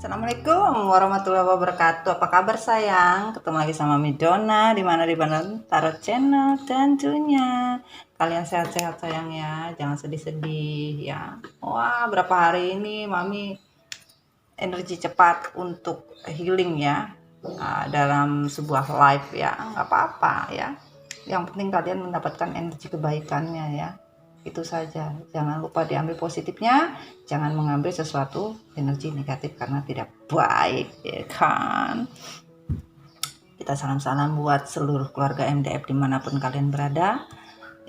Assalamualaikum warahmatullahi wabarakatuh. Apa kabar sayang? Ketemu lagi sama Midona di mana Tarot Channel tentunya. Kalian sehat-sehat sayang ya, jangan sedih-sedih ya. Wah, berapa hari ini Mami energi cepat untuk healing ya. Dalam sebuah live ya, nggak apa-apa ya. Yang penting kalian mendapatkan energi kebaikannya ya. Itu saja, jangan lupa diambil positifnya, jangan mengambil sesuatu energi negatif karena tidak baik ya kan. Kita salam-salam buat seluruh keluarga MDF dimanapun kalian berada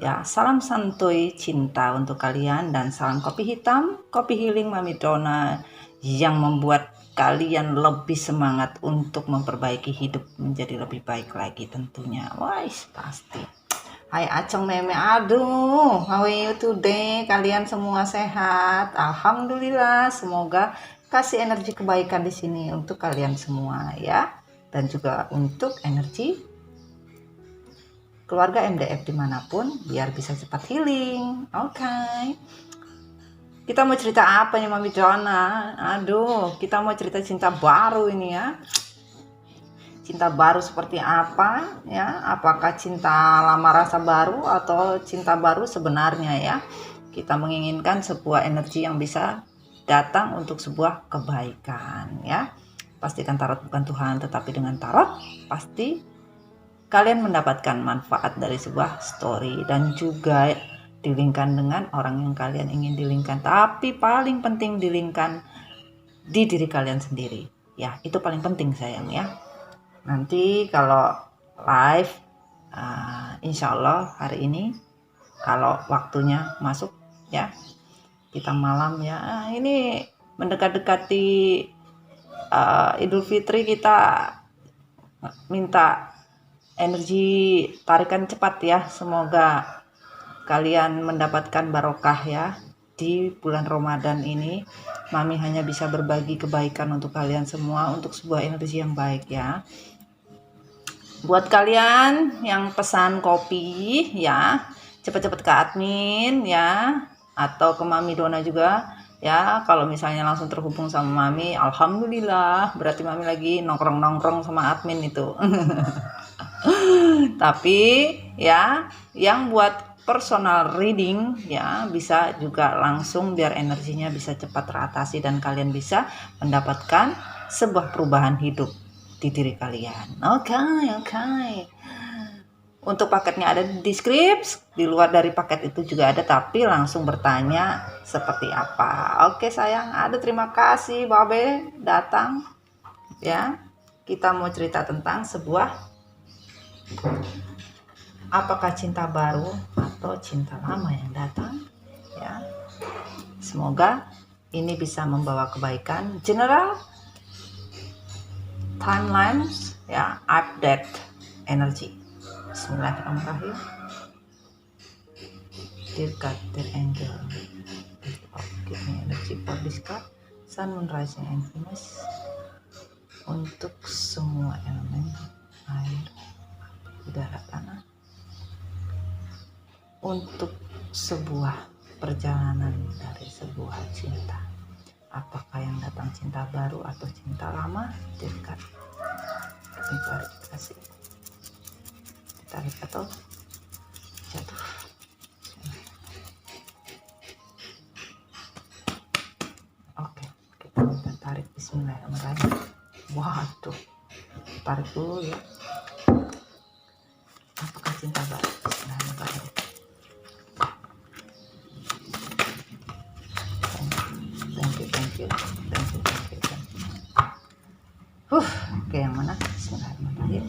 ya. Salam santuy cinta untuk kalian dan salam kopi hitam, kopi healing Mami Dona yang membuat kalian lebih semangat untuk memperbaiki hidup menjadi lebih baik lagi tentunya. Wah, pasti. Hai Aceng Meme, aduh, how are you today? Kalian semua sehat? Alhamdulillah, semoga kasih energi kebaikan di sini untuk kalian semua ya, dan juga untuk energi keluarga MDF dimanapun biar bisa cepat healing. Oke. Kita mau cerita apa nih Mami Dona? Aduh, kita mau cerita cinta baru ini ya. Cinta baru seperti apa ya? Apakah cinta lama rasa baru atau cinta baru sebenarnya ya? Kita menginginkan sebuah energi yang bisa datang untuk sebuah kebaikan ya. Pastikan tarot bukan Tuhan, tetapi dengan tarot pasti kalian mendapatkan manfaat dari sebuah story dan juga dilingkan dengan orang yang kalian ingin dilingkan. Tapi paling penting dilingkan di diri kalian sendiri. Ya, itu paling penting sayang ya. Nanti kalau live insya Allah hari ini kalau waktunya masuk ya, kita malam ya. Ini mendekati Idul Fitri, kita minta energi tarikan cepat ya. Semoga kalian mendapatkan barokah ya di bulan Ramadan ini. Mami hanya bisa berbagi kebaikan untuk kalian semua, untuk sebuah energi yang baik ya. Buat kalian yang pesan kopi ya, cepet-cepet ke admin ya, atau ke Mami Dona juga ya. Kalau misalnya langsung terhubung sama Mami, alhamdulillah, berarti Mami lagi nongkrong-nongkrong sama admin itu. Tapi ya, yang buat personal reading ya bisa juga langsung biar energinya bisa cepat teratasi dan kalian bisa mendapatkan sebuah perubahan hidup di diri kalian. Oke. Untuk paketnya ada di deskripsi, di luar dari paket itu juga ada, tapi langsung bertanya seperti apa. Oke sayang, ada terima kasih Babe datang ya. Kita mau cerita tentang sebuah apakah cinta baru atau cinta lama yang datang ya. Semoga ini bisa membawa kebaikan. General timelines ya, update energi. Bismillahirrahmanirrahim. Dear God, dear angel, give me energy for this card. Sun, Moon, Rising, and Venus untuk semua elemen air, udara, tanah, untuk sebuah perjalanan dari sebuah cinta. Apakah yang datang cinta baru atau cinta lama? Dekat klarifikasi, ditarik atau jatuh. Oke, kita tarik. Bismillahirrahmanirrahim. Waduh, tarik dulu ya. Apakah cinta baru? Bismillahirrahmanirrahim. Thank you. Oke, yang mana? Bismillahirrahmanirrahim.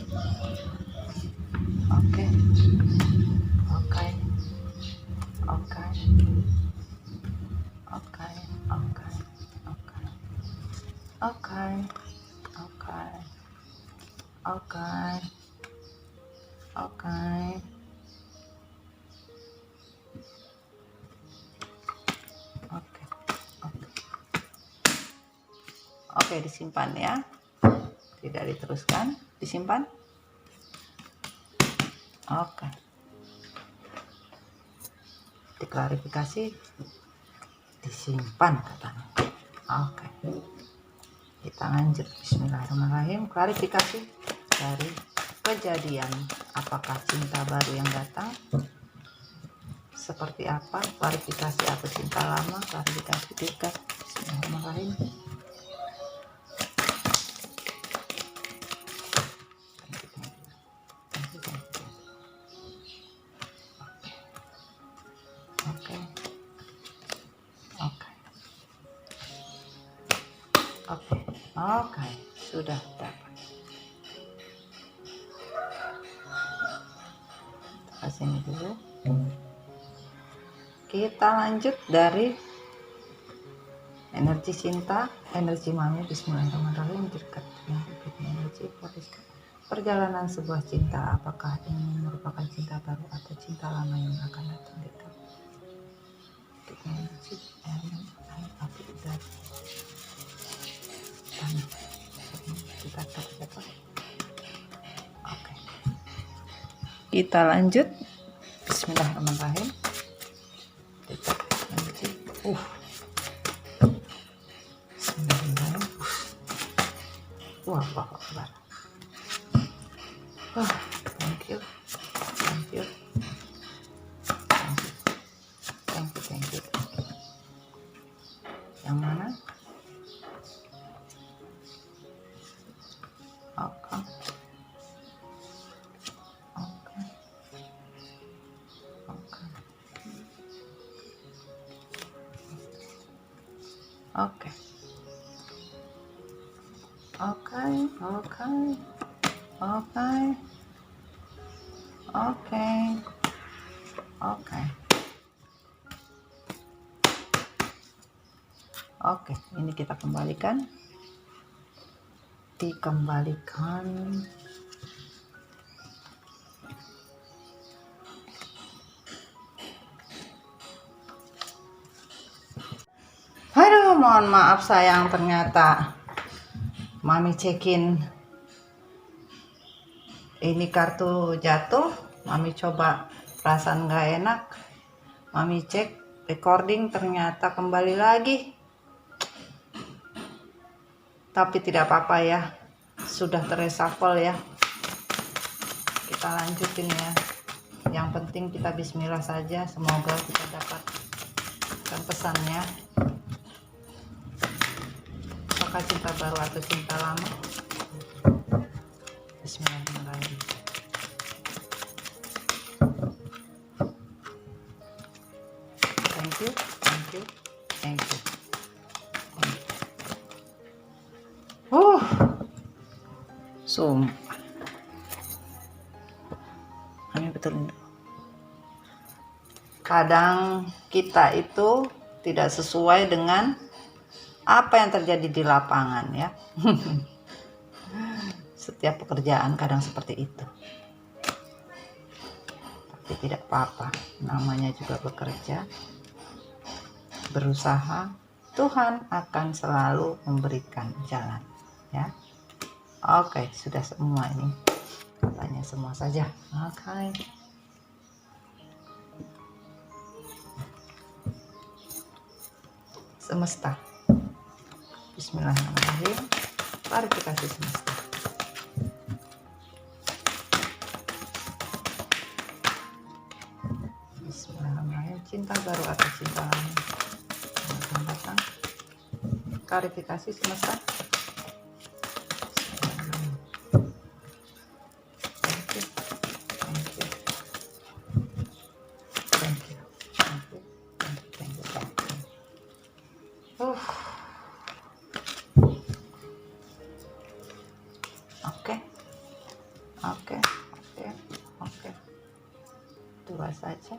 Oke. Oke, disimpan ya. Tidak diteruskan, disimpan. Oke. Diklarifikasi, disimpan katanya. Oke. Kita lanjut. Bismillahirrahmanirrahim. Klarifikasi dari kejadian, apakah cinta baru yang datang seperti apa, klarifikasi atau cinta lama, klarifikasi juga. Bismillahirrahmanirrahim. Oke, sudah dapat. Kasih ini dulu. Kita lanjut dari energi cinta, energi mami. Bismillahirrahmanirrahim. Dekat energi perjalanan sebuah cinta, apakah ini merupakan cinta baru atau cinta lama yang akan datang di kamu? Energi api dan kita terdapat. Oke, kita lanjut. Bismillahirrahmanirrahim. Bismillahirrahmanirrahim. Wah, thank you. Yang mana? Oke. Oke, ini kita kembalikan. Dikembalikan. Aduh, mohon maaf sayang, ternyata mami cekin ini kartu jatuh. Mami coba, perasaan gak enak. Mami cek recording, ternyata kembali lagi. Tapi tidak apa-apa ya, sudah terreshuffle ya. Kita lanjutin ya. Yang penting kita bismillah saja, semoga kita dapatkan pesannya. Apakah cinta baru atau cinta lama? Bismillahirrahmanirrahim. Thank you. Sumpah. Ini betul. Kadang kita itu tidak sesuai dengan apa yang terjadi di lapangan ya. Setiap pekerjaan kadang seperti itu. Tapi tidak apa-apa, namanya juga bekerja, berusaha, Tuhan akan selalu memberikan jalan ya. Oke, sudah semua ini. Katanya semua saja. Oke. Semesta. Bismillahirrahmanirrahim. Klarifikasi semesta. Bismillahirrahmanirrahim. Cinta baru atau cinta lama yang akan datang. Klarifikasi semesta. Oke. Dua saja.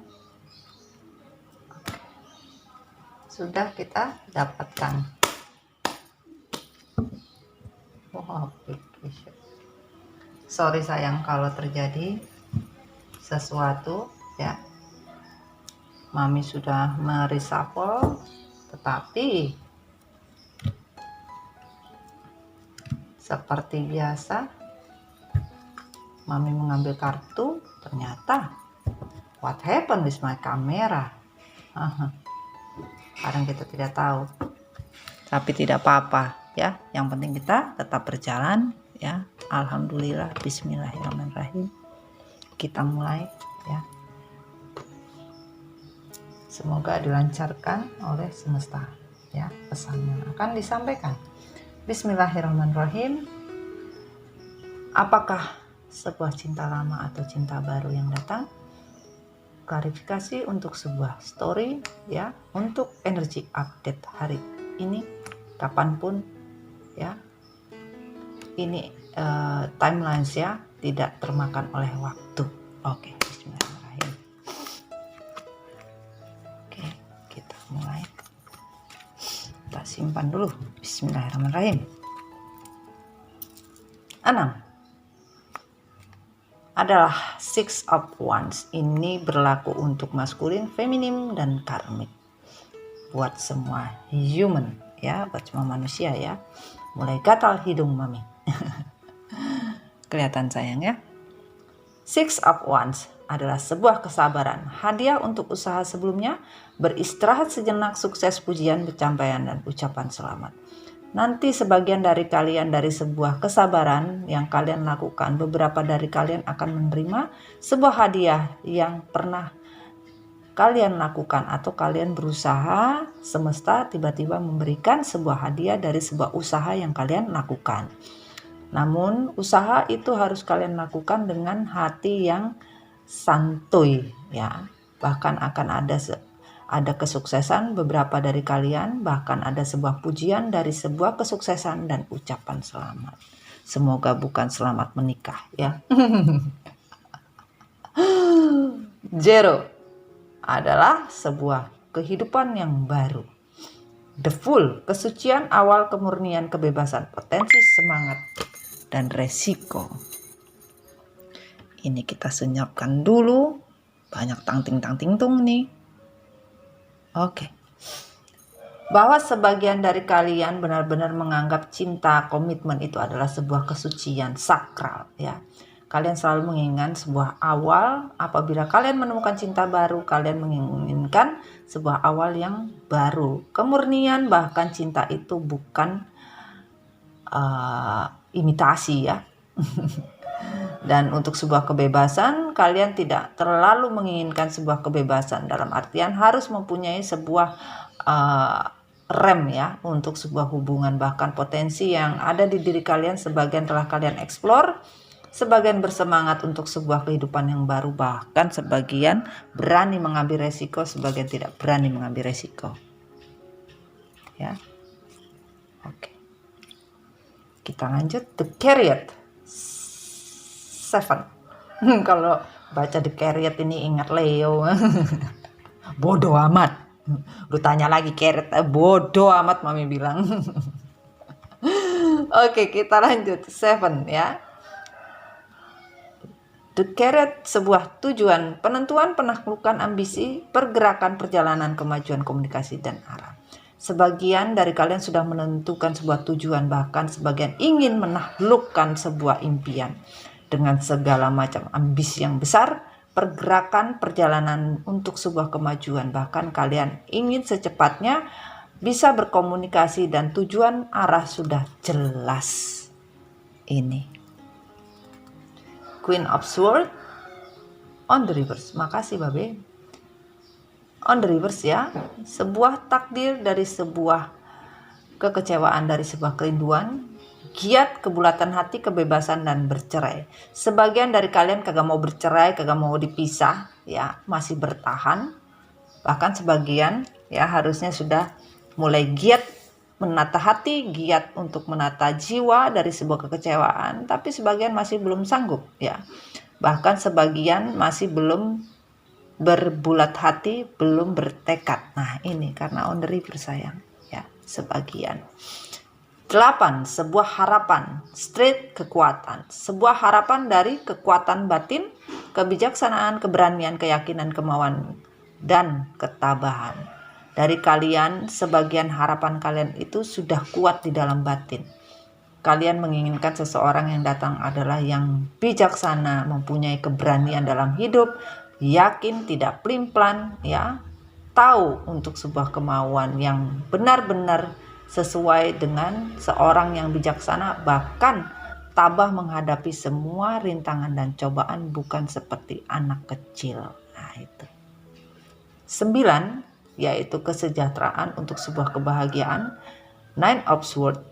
Oke. Sudah kita dapatkan. Wow, sorry sayang kalau terjadi sesuatu ya. Mami sudah mereshuffle, tetapi seperti biasa Mami mengambil kartu, ternyata what happened with my camera? Kadang kita tidak tahu, tapi tidak apa-apa. ya. Yang penting kita tetap berjalan ya. Alhamdulillah, bismillahirrahmanirrahim. Kita mulai ya. Semoga dilancarkan oleh semesta ya, pesannya akan disampaikan. Bismillahirrahmanirrahim. Apakah sebuah cinta lama atau cinta baru yang datang? Klarifikasi untuk sebuah story ya, untuk energi update hari ini kapanpun ya. Ini timelines ya, tidak termakan oleh waktu. Oke, bismillahirrahmanirrahim. Oke, kita mulai. Kita simpan dulu. Bismillahirrahmanirrahim. 6 adalah Six of Wands. Ini berlaku untuk maskulin, feminim, dan karmik. Buat semua human ya, buat semua manusia ya. Mulai gatal hidung mami. Kelihatan sayang ya. Six of Wands adalah sebuah kesabaran, hadiah untuk usaha sebelumnya, beristirahat sejenak, sukses, pujian, pencapaian, dan ucapan selamat. Nanti sebagian dari kalian dari sebuah kesabaran yang kalian lakukan, beberapa dari kalian akan menerima sebuah hadiah yang pernah kalian lakukan, atau kalian berusaha, semesta tiba-tiba memberikan sebuah hadiah dari sebuah usaha yang kalian lakukan. Namun usaha itu harus kalian lakukan dengan hati yang santuy ya. Bahkan akan ada kesuksesan beberapa dari kalian, bahkan ada sebuah pujian dari sebuah kesuksesan dan ucapan selamat. Semoga bukan selamat menikah ya. Zero adalah sebuah kehidupan yang baru. The Full, kesucian awal, kemurnian, kebebasan, potensi, semangat, dan resiko. Ini kita senyapkan dulu. Banyak tangting-tangting-tung nih. Oke. Bahwa sebagian dari kalian benar-benar menganggap cinta, komitmen itu adalah sebuah kesucian sakral ya. Kalian selalu menginginkan sebuah awal. Apabila kalian menemukan cinta baru, kalian menginginkan sebuah awal yang baru. Kemurnian, bahkan cinta itu bukan imitasi ya. Dan untuk sebuah kebebasan, kalian tidak terlalu menginginkan sebuah kebebasan dalam artian harus mempunyai sebuah rem ya untuk sebuah hubungan. Bahkan potensi yang ada di diri kalian sebagian telah kalian eksplor, sebagian bersemangat untuk sebuah kehidupan yang baru, bahkan sebagian berani mengambil resiko, sebagian tidak berani mengambil resiko ya. Oke, kita lanjut. The Chariot 7. Kalau baca The Chariot ini ingat Leo. Bodoh amat. Lu tanya lagi Chariot, bodoh amat mami bilang. Oke, kita lanjut 7 ya. The Chariot, sebuah tujuan, penentuan, penaklukan, ambisi, pergerakan, perjalanan, kemajuan, komunikasi, dan arah. Sebagian dari kalian sudah menentukan sebuah tujuan, bahkan sebagian ingin menaklukkan sebuah impian dengan segala macam ambisi yang besar, pergerakan, perjalanan untuk sebuah kemajuan. Bahkan kalian ingin secepatnya bisa berkomunikasi dan tujuan arah sudah jelas. Ini Queen of Swords on the reverse. Makasih babe. On the reverse ya. Sebuah takdir dari sebuah kekecewaan, dari sebuah kerinduan, giat, kebulatan hati, kebebasan, dan bercerai. Sebagian dari kalian kagak mau bercerai, kagak mau dipisah ya, masih bertahan. Bahkan sebagian ya harusnya sudah mulai giat menata hati, giat untuk menata jiwa dari sebuah kekecewaan, tapi sebagian masih belum sanggup ya. Bahkan sebagian masih belum berbulat hati, belum bertekad. Nah, ini karena on the river sayang ya, sebagian. 8, sebuah harapan, straight kekuatan. Sebuah harapan dari kekuatan batin, kebijaksanaan, keberanian, keyakinan, kemauan, dan ketabahan. Dari kalian, sebagian harapan kalian itu sudah kuat di dalam batin. Kalian menginginkan seseorang yang datang adalah yang bijaksana, mempunyai keberanian dalam hidup, yakin, tidak pelin-pelan, ya, tahu untuk sebuah kemauan yang benar-benar sesuai dengan seorang yang bijaksana, bahkan tabah menghadapi semua rintangan dan cobaan, bukan seperti anak kecil. Nah itu. 9, yaitu kesejahteraan untuk sebuah kebahagiaan. 9 of Swords,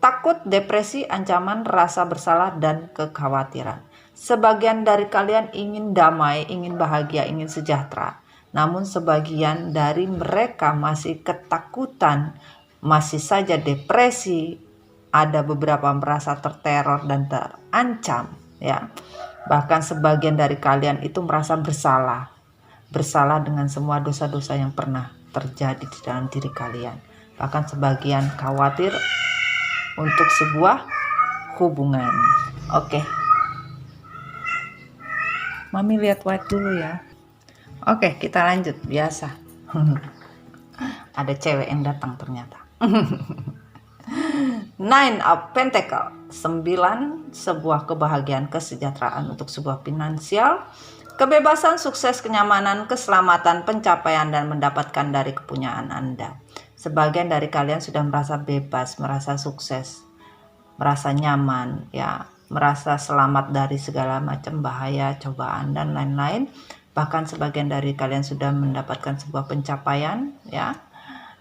takut, depresi, ancaman, rasa bersalah, dan kekhawatiran. Sebagian dari kalian ingin damai, ingin bahagia, ingin sejahtera. Namun sebagian dari mereka masih ketakutan, masih saja depresi, ada beberapa merasa terteror dan terancam, ya. Bahkan sebagian dari kalian itu merasa bersalah dengan semua dosa-dosa yang pernah terjadi di dalam diri kalian. Bahkan sebagian khawatir untuk sebuah hubungan. Oke. Mami lihat white dulu ya. Oke, kita lanjut. Biasa. Ada cewek yang datang ternyata. 9 of Pentacles, 9, sebuah kebahagiaan, kesejahteraan untuk sebuah finansial, kebebasan, sukses, kenyamanan, keselamatan, pencapaian, dan mendapatkan dari kepunyaan Anda. Sebagian dari kalian sudah merasa bebas, merasa sukses, merasa nyaman, ya, merasa selamat dari segala macam bahaya, cobaan, dan lain-lain. Bahkan sebagian dari kalian sudah mendapatkan sebuah pencapaian, ya.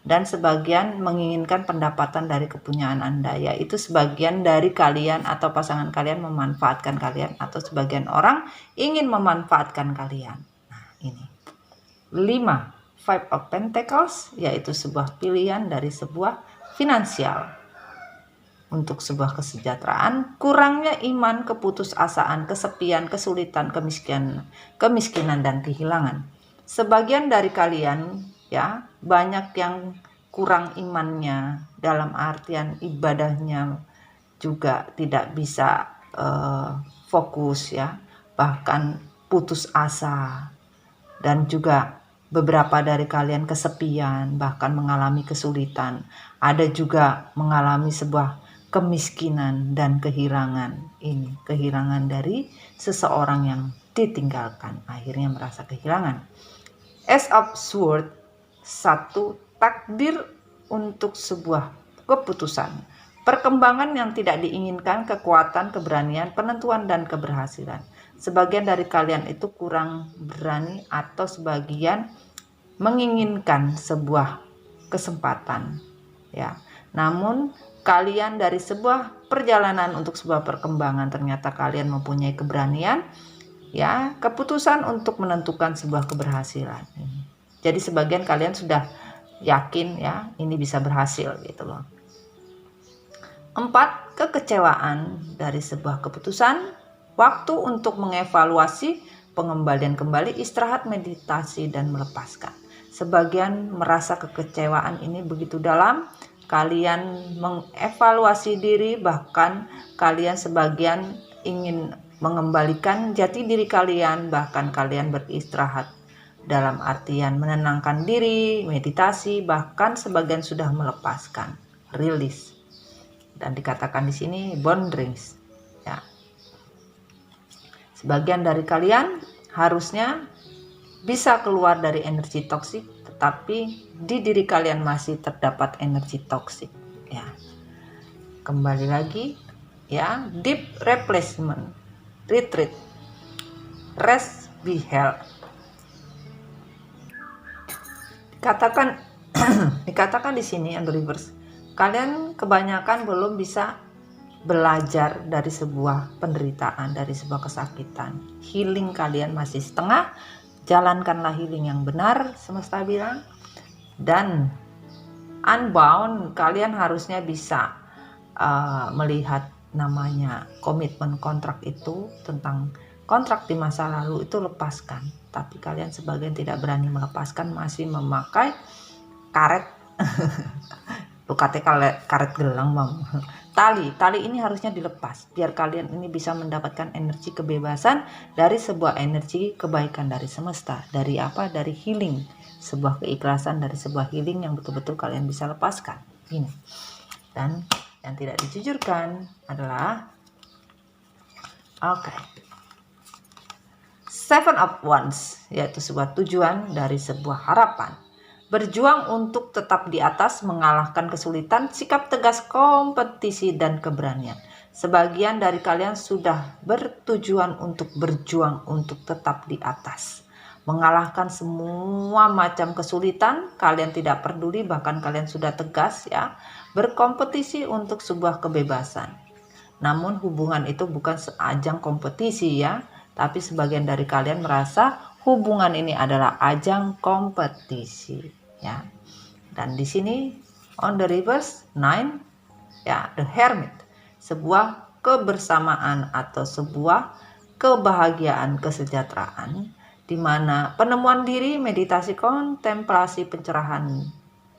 Dan sebagian menginginkan pendapatan dari kepunyaan Anda, yaitu sebagian dari kalian atau pasangan kalian memanfaatkan kalian, atau sebagian orang ingin memanfaatkan kalian. Nah, ini 5, 5 of Pentacles, yaitu sebuah pilihan dari sebuah finansial untuk sebuah kesejahteraan, kurangnya iman, keputusasaan, kesepian, kesulitan, kemiskinan, dan kehilangan. Sebagian dari kalian, ya, banyak yang kurang imannya, dalam artian ibadahnya juga tidak bisa fokus, ya, bahkan putus asa, dan juga beberapa dari kalian kesepian, bahkan mengalami kesulitan. Ada juga mengalami sebuah kemiskinan dan kehilangan. Ini kehilangan dari seseorang yang ditinggalkan, akhirnya merasa kehilangan. Ace of Swords, 1, takdir untuk sebuah keputusan, perkembangan yang tidak diinginkan, kekuatan, keberanian, penentuan, dan keberhasilan. Sebagian dari kalian itu kurang berani, atau sebagian menginginkan sebuah kesempatan, ya. Namun kalian dari sebuah perjalanan untuk sebuah perkembangan, ternyata kalian mempunyai keberanian, ya, keputusan untuk menentukan sebuah keberhasilan. Jadi sebagian kalian sudah yakin, ya, ini bisa berhasil gitu loh. 4, kekecewaan dari sebuah keputusan, waktu untuk mengevaluasi, pengembalian kembali, istirahat, meditasi, dan melepaskan. Sebagian merasa kekecewaan ini begitu dalam, kalian mengevaluasi diri, bahkan kalian sebagian ingin mengembalikan jati diri kalian, bahkan kalian beristirahat dalam artian menenangkan diri, meditasi, bahkan sebagian sudah melepaskan, rilis. Dan dikatakan di sini boundaries, ya. Sebagian dari kalian harusnya bisa keluar dari energi toksik, tetapi di diri kalian masih terdapat energi toksik, ya. Kembali lagi, ya, deep replacement, retreat, rest, be held. Dikatakan di sini yang reverse, kalian kebanyakan belum bisa belajar dari sebuah penderitaan, dari sebuah kesakitan. Healing kalian masih setengah. Jalankanlah healing yang benar, semesta bilang. Dan unbound, kalian harusnya bisa melihat namanya komitmen kontrak itu, tentang kontrak di masa lalu itu lepaskan. Tapi kalian sebagian tidak berani melepaskan, masih memakai karet. Karet gelang, Mam. Tali ini harusnya dilepas, biar kalian ini bisa mendapatkan energi kebebasan dari sebuah energi kebaikan dari semesta. Dari apa? Dari healing, sebuah keikhlasan dari sebuah healing yang betul-betul kalian bisa lepaskan. Ini. Dan yang tidak dijujurkan adalah Seven of Wands, yaitu sebuah tujuan dari sebuah harapan. Berjuang untuk tetap di atas, mengalahkan kesulitan, sikap tegas, kompetisi, dan keberanian. Sebagian dari kalian sudah bertujuan untuk berjuang untuk tetap di atas, mengalahkan semua macam kesulitan. Kalian tidak peduli, bahkan kalian sudah tegas ya, berkompetisi untuk sebuah kebebasan. Namun hubungan itu bukan ajang kompetisi ya, tapi sebagian dari kalian merasa hubungan ini adalah ajang kompetisi ya. Dan di sini on the reverse 9 ya, the hermit, sebuah kebersamaan atau sebuah kebahagiaan, kesejahteraan, di mana penemuan diri, meditasi, kontemplasi, pencerahan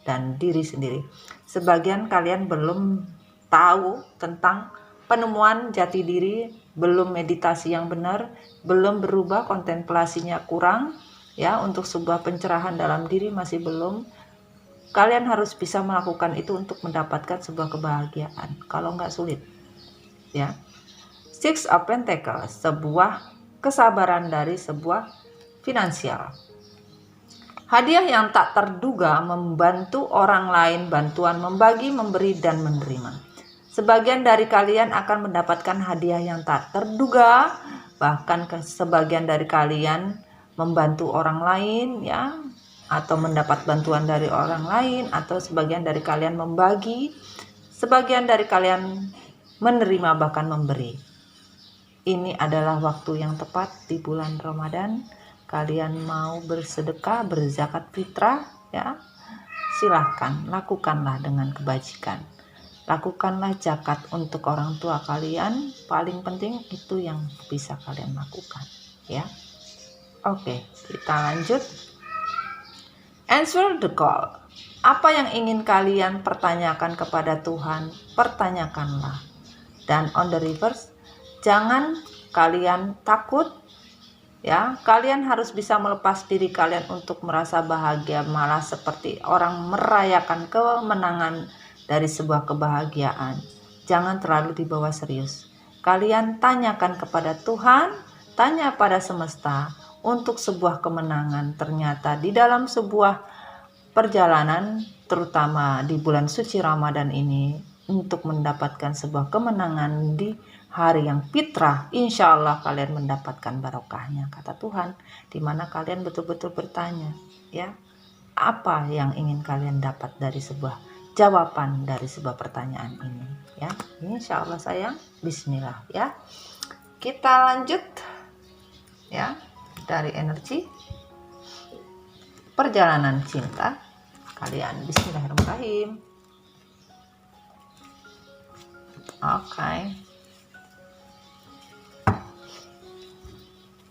dan diri sendiri. Sebagian kalian belum tahu tentang penemuan jati diri, belum meditasi yang benar, belum berubah, kontemplasinya kurang ya, untuk sebuah pencerahan dalam diri masih belum. Kalian harus bisa melakukan itu untuk mendapatkan sebuah kebahagiaan. Kalau nggak sulit ya. Six of Pentacles, sebuah kesabaran dari sebuah finansial. Hadiah yang tak terduga, membantu orang lain, bantuan, membagi, memberi, dan menerima. Sebagian dari kalian akan mendapatkan hadiah yang tak terduga, bahkan sebagian dari kalian membantu orang lain ya, atau mendapat bantuan dari orang lain, atau sebagian dari kalian membagi, sebagian dari kalian menerima bahkan memberi. Ini adalah waktu yang tepat di bulan Ramadan. Kalian mau bersedekah, berzakat fitrah ya, silahkan lakukanlah dengan kebajikan. Lakukanlah zakat untuk orang tua kalian, paling penting itu yang bisa kalian lakukan ya. Oke, kita lanjut. Answer the call. Apa yang ingin kalian pertanyakan kepada Tuhan, pertanyakanlah. Dan on the reverse, jangan kalian takut ya. Kalian harus bisa melepas diri kalian untuk merasa bahagia, malah seperti orang merayakan kemenangan dari sebuah kebahagiaan. Jangan terlalu dibawa serius. Kalian tanyakan kepada Tuhan, tanya pada semesta untuk sebuah kemenangan. Ternyata di dalam sebuah perjalanan, terutama di bulan suci Ramadan ini, untuk mendapatkan sebuah kemenangan di hari yang fitrah, insya Allah kalian mendapatkan barokahnya, kata Tuhan. Dimana kalian betul-betul bertanya ya, apa yang ingin kalian dapat dari sebuah jawaban dari sebuah pertanyaan ini ya. Insya Allah sayang, bismillah ya. Kita lanjut ya, dari energi perjalanan cinta kalian. Bismillahirrahmanirrahim. Oke.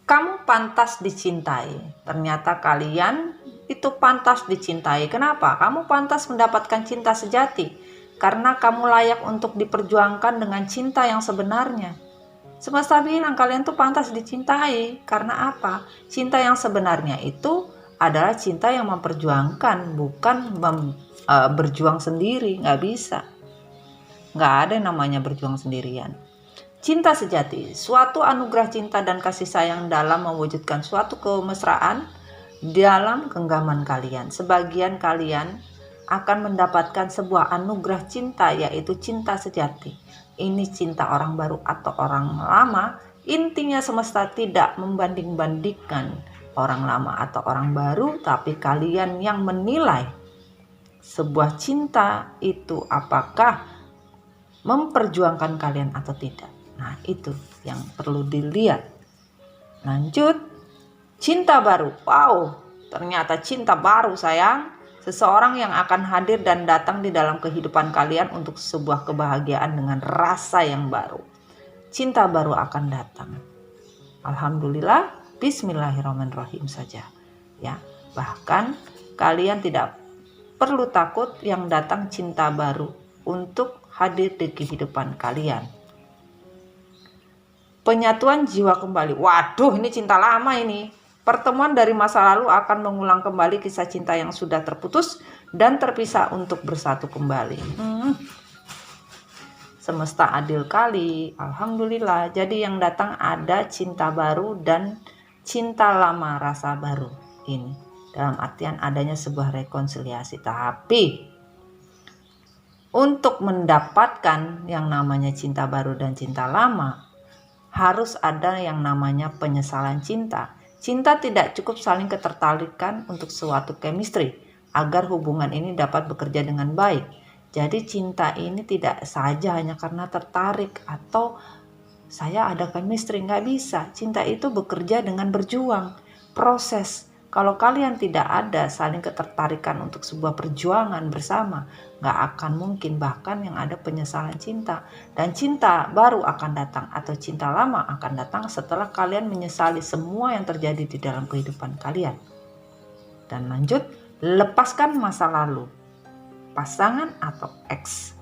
Kamu pantas dicintai. Ternyata kalian itu pantas dicintai. Kenapa? Kamu pantas mendapatkan cinta sejati. Karena kamu layak untuk diperjuangkan dengan cinta yang sebenarnya. Semesta bilang kalian tuh pantas dicintai. Karena apa? Cinta yang sebenarnya itu adalah cinta yang memperjuangkan, bukan berjuang sendiri. Nggak bisa. Nggak ada yang namanya berjuang sendirian. Cinta sejati, suatu anugerah cinta dan kasih sayang dalam mewujudkan suatu kemesraan dalam genggaman kalian. Sebagian kalian akan mendapatkan sebuah anugerah cinta, yaitu cinta sejati. Ini cinta orang baru atau orang lama. Intinya semesta tidak membanding-bandingkan orang lama atau orang baru, tapi kalian yang menilai sebuah cinta itu apakah memperjuangkan kalian atau tidak. Nah, itu yang perlu dilihat. Lanjut, cinta baru. Wow, ternyata cinta baru sayang. Seseorang yang akan hadir dan datang di dalam kehidupan kalian untuk sebuah kebahagiaan dengan rasa yang baru. Cinta baru akan datang. Alhamdulillah, bismillahirrahmanirrahim saja. Ya, bahkan kalian tidak perlu takut yang datang cinta baru untuk hadir di kehidupan kalian. Penyatuan jiwa kembali. Waduh, ini cinta lama ini. Pertemuan dari masa lalu akan mengulang kembali kisah cinta yang sudah terputus dan terpisah untuk bersatu kembali. Semesta adil kali. Alhamdulillah. Jadi yang datang ada cinta baru dan cinta lama rasa baru ini. dalam artian adanya sebuah rekonsiliasi. Tapi untuk mendapatkan yang namanya cinta baru dan cinta lama, harus ada yang namanya penyesalan cinta. Cinta tidak cukup saling ketertarikan untuk suatu chemistry agar hubungan ini dapat bekerja dengan baik. Jadi cinta ini tidak saja hanya karena tertarik atau saya ada chemistry, nggak bisa. Cinta itu bekerja dengan berjuang, proses. Kalau kalian tidak ada saling ketertarikan untuk sebuah perjuangan bersama, nggak akan mungkin, bahkan yang ada penyesalan cinta. Dan cinta baru akan datang atau cinta lama akan datang setelah kalian menyesali semua yang terjadi di dalam kehidupan kalian. Dan lanjut, lepaskan masa lalu, pasangan atau ex.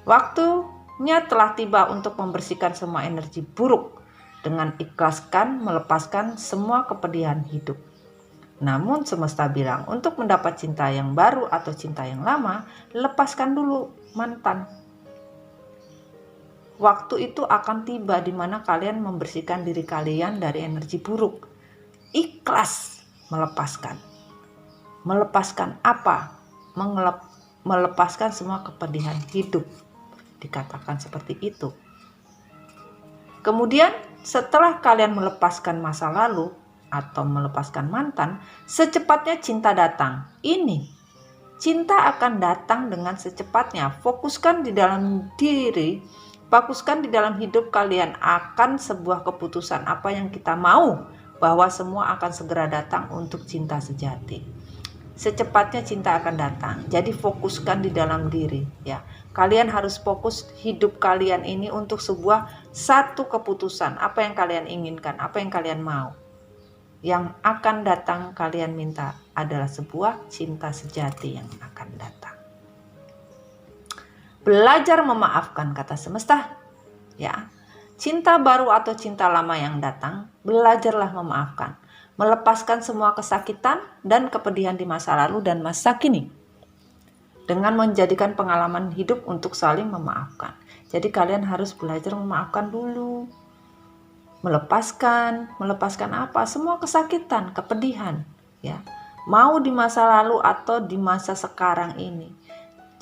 Waktunya telah tiba untuk membersihkan semua energi buruk dengan ikhlaskan melepaskan semua kepedihan hidup. Namun semesta bilang untuk mendapat cinta yang baru atau cinta yang lama, lepaskan dulu mantan. Waktu itu akan tiba di mana kalian membersihkan diri kalian dari energi buruk. Ikhlas melepaskan. Melepaskan apa? Melepaskan semua kepedihan hidup. Dikatakan seperti itu. Kemudian setelah kalian melepaskan masa lalu atau melepaskan mantan, secepatnya cinta datang. Ini cinta akan datang dengan secepatnya. Fokuskan di dalam diri, fokuskan di dalam hidup kalian akan sebuah keputusan apa yang kita mau, bahwa semua akan segera datang untuk cinta sejati. Secepatnya cinta akan datang. Jadi fokuskan di dalam diri, ya. Kalian harus fokus hidup kalian ini untuk sebuah satu keputusan, apa yang kalian inginkan, apa yang kalian mau. Yang akan datang kalian minta adalah sebuah cinta sejati yang akan datang. Belajar memaafkan, kata semesta, ya. Cinta baru atau cinta lama yang datang, belajarlah memaafkan, melepaskan semua kesakitan dan kepedihan di masa lalu dan masa kini, dengan menjadikan pengalaman hidup untuk saling memaafkan. Jadi kalian harus belajar memaafkan dulu. Melepaskan apa? Semua kesakitan, kepedihan, ya. Mau di masa lalu atau di masa sekarang ini.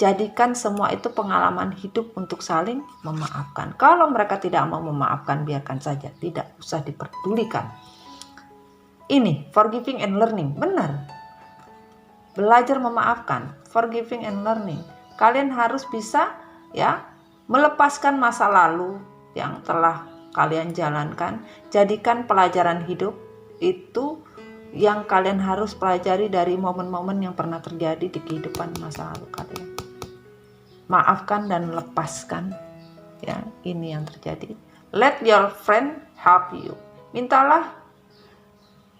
Jadikan semua itu pengalaman hidup untuk saling memaafkan. Kalau mereka tidak mau memaafkan, biarkan saja, tidak usah diperdulikan. Ini forgiving and learning, benar. Belajar memaafkan, forgiving and learning. Kalian harus bisa, ya, melepaskan masa lalu yang telah kalian jalankan. Jadikan pelajaran hidup itu yang kalian harus pelajari dari momen-momen yang pernah terjadi di kehidupan masa lalu kalian. Maafkan dan lepaskan, ya, ini yang terjadi. Let your friend help you. Mintalah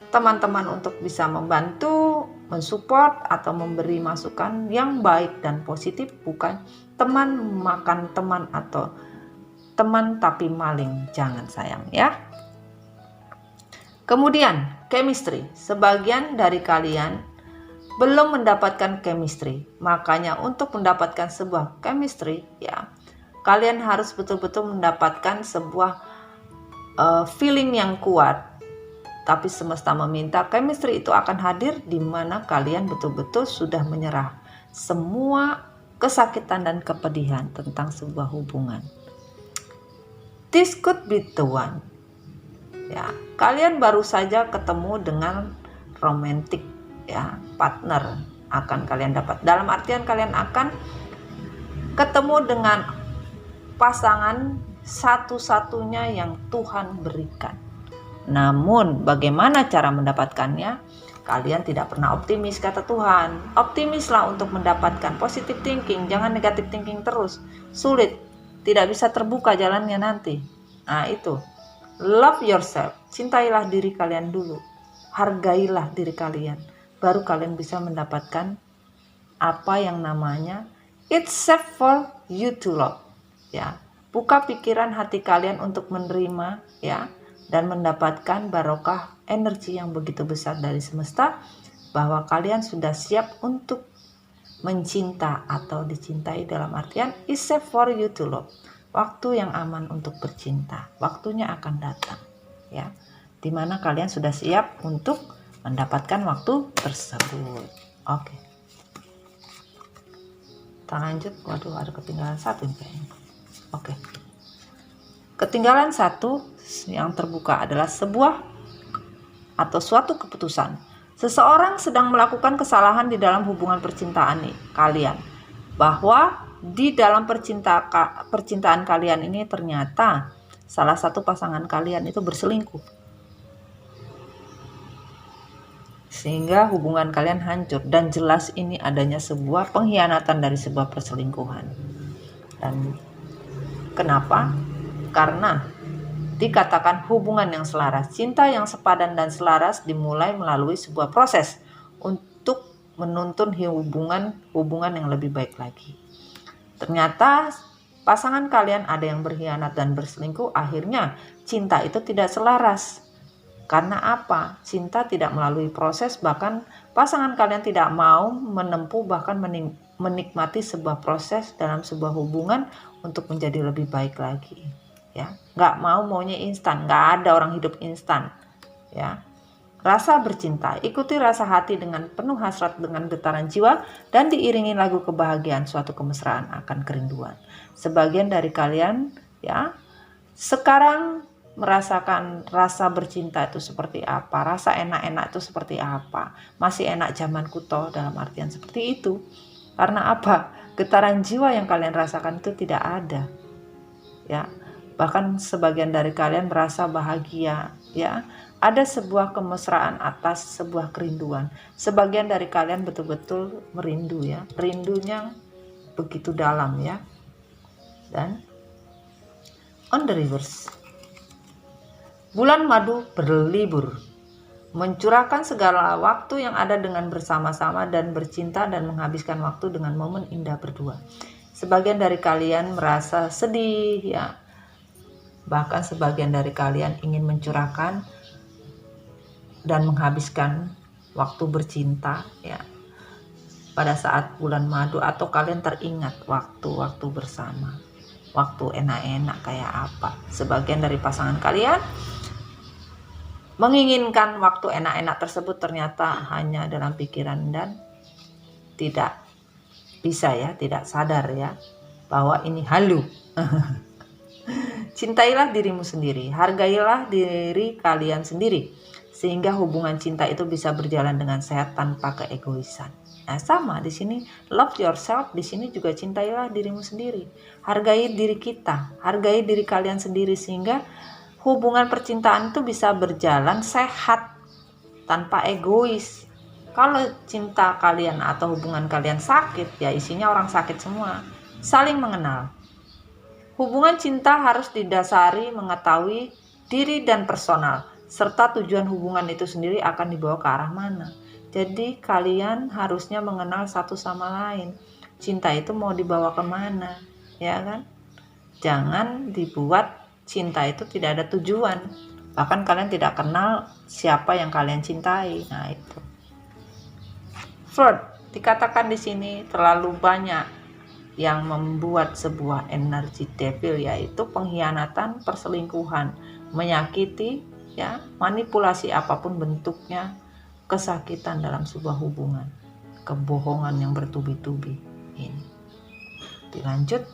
teman-teman untuk bisa membantu, mensupport atau memberi masukan yang baik dan positif, bukan teman makan teman atau teman tapi maling, jangan sayang, ya. Kemudian chemistry, sebagian dari kalian belum mendapatkan chemistry, makanya untuk mendapatkan sebuah chemistry, ya, kalian harus betul-betul mendapatkan sebuah feeling yang kuat. Tapi semesta meminta chemistry itu akan hadir di mana kalian betul-betul sudah menyerah semua kesakitan dan kepedihan tentang sebuah hubungan. This could be the one. Ya, kalian baru saja ketemu dengan romantic, ya, partner akan kalian dapat. Dalam artian kalian akan ketemu dengan pasangan satu-satunya yang Tuhan berikan. Namun bagaimana cara mendapatkannya? Kalian tidak pernah optimis, kata Tuhan. Optimislah untuk mendapatkan positive thinking, jangan negative thinking terus. Sulit, tidak bisa terbuka jalannya nanti. Nah itu, love yourself, cintailah diri kalian dulu. Hargailah diri kalian, baru kalian bisa mendapatkan apa yang namanya it's safe for you to love, ya. Buka pikiran hati kalian untuk menerima, ya, dan mendapatkan barokah energi yang begitu besar dari semesta, bahwa kalian sudah siap untuk mencinta atau dicintai, dalam artian is safe for you to love. Waktu yang aman untuk bercinta, waktunya akan datang, ya, dimana kalian sudah siap untuk mendapatkan waktu tersebut. Oke. Kita lanjut. Waduh, ada ketinggalan satu nih kayaknya. Oke. Ketinggalan satu yang terbuka adalah sebuah atau suatu keputusan. Seseorang sedang melakukan kesalahan di dalam hubungan percintaan kalian. Bahwa di dalam percintaan kalian ini ternyata salah satu pasangan kalian itu berselingkuh. Sehingga hubungan kalian hancur, dan jelas ini adanya sebuah pengkhianatan dari sebuah perselingkuhan. Dan kenapa? Karena dikatakan hubungan yang selaras, cinta yang sepadan dan selaras dimulai melalui sebuah proses untuk menuntun hubungan yang lebih baik lagi. Ternyata pasangan kalian ada yang berkhianat dan berselingkuh, akhirnya cinta itu tidak selaras. Karena apa? Cinta tidak melalui proses, bahkan pasangan kalian tidak mau menempuh bahkan menikmati sebuah proses dalam sebuah hubungan untuk menjadi lebih baik lagi. Ya, nggak maunya instan, nggak ada orang hidup instan. Ya, rasa bercinta, ikuti rasa hati dengan penuh hasrat dengan getaran jiwa dan diiringi lagu kebahagiaan suatu kemesraan akan kerinduan. Sebagian dari kalian, ya, sekarang merasakan rasa bercinta itu seperti apa, rasa enak-enak itu seperti apa, masih enak zaman kuto dalam artian seperti itu. Karena apa? Getaran jiwa yang kalian rasakan itu tidak ada. Ya, bahkan sebagian dari kalian merasa bahagia, ya. Ada sebuah kemesraan atas sebuah kerinduan. Sebagian dari kalian betul-betul merindu, ya. Rindunya begitu dalam, ya. Dan on the reverse, bulan madu berlibur, mencurahkan segala waktu yang ada dengan bersama-sama dan bercinta dan menghabiskan waktu dengan momen indah berdua. Sebagian dari kalian merasa sedih, ya. Bahkan sebagian dari kalian ingin mencurahkan dan menghabiskan waktu bercinta, ya, pada saat bulan madu, atau kalian teringat waktu-waktu bersama, waktu enak-enak kayak apa. Sebagian dari pasangan kalian menginginkan waktu enak-enak tersebut ternyata hanya dalam pikiran dan tidak bisa, ya, tidak sadar, ya, bahwa ini halu. Cintailah dirimu sendiri, hargailah diri kalian sendiri, sehingga hubungan cinta itu bisa berjalan dengan sehat tanpa keegoisan. Nah, sama di sini, love yourself, di sini juga cintailah dirimu sendiri. Hargai diri kita, hargai diri kalian sendiri, sehingga hubungan percintaan itu bisa berjalan sehat tanpa egois. Kalau cinta kalian atau hubungan kalian sakit, ya isinya orang sakit semua. Saling mengenal. Hubungan cinta harus didasari mengetahui diri dan personal, serta tujuan hubungan itu sendiri akan dibawa ke arah mana. Jadi kalian harusnya mengenal satu sama lain. Cinta itu mau dibawa kemana, ya kan? Jangan dibuat cinta itu tidak ada tujuan. Bahkan kalian tidak kenal siapa yang kalian cintai. Nah, itu. Flirt dikatakan di sini terlalu banyak yang membuat sebuah energi devil, yaitu pengkhianatan, perselingkuhan, menyakiti, ya, manipulasi apapun bentuknya, kesakitan dalam sebuah hubungan, kebohongan yang bertubi-tubi. Ini dilanjut,